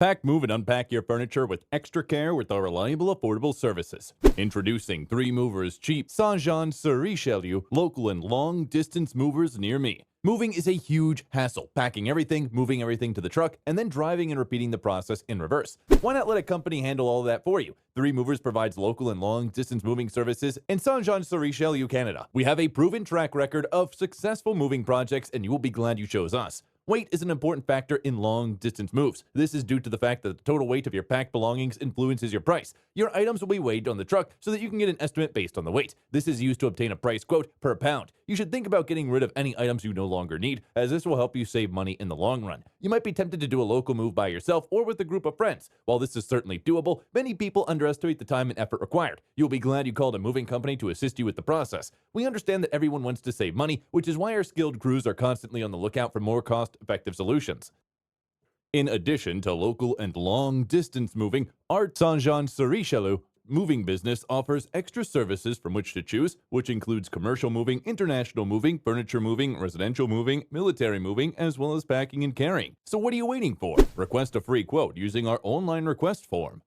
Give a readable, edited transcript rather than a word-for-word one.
Pack, move, and unpack your furniture with extra care with our reliable, affordable services. Introducing 3 Movers Cheap Saint-Jean sur Richelieu, local and long-distance movers near me. Moving is a huge hassle. Packing everything, moving everything to the truck, and then driving and repeating the process in reverse. Why not let a company handle all of that for you? 3 Movers provides local and long-distance moving services in Saint-Jean sur Richelieu, Canada. We have a proven track record of successful moving projects, and you will be glad you chose us. Weight is an important factor in long-distance moves. This is due to the fact that the total weight of your packed belongings influences your price. Your items will be weighed on the truck so that you can get an estimate based on the weight. This is used to obtain a price quote per pound. You should think about getting rid of any items you no longer need, as this will help you save money in the long run. You might be tempted to do a local move by yourself or with a group of friends. While this is certainly doable, many people underestimate the time and effort required. You'll be glad you called a moving company to assist you with the process. We understand that everyone wants to save money, which is why our skilled crews are constantly on the lookout for more cost-effective solutions. In addition to local and long-distance moving, our Saint-Jean-sur-Richelieu moving business offers extra services from which to choose, which includes commercial moving, international moving, furniture moving, residential moving, military moving, as well as packing and carrying. So what are you waiting for? Request a free quote using our online request form.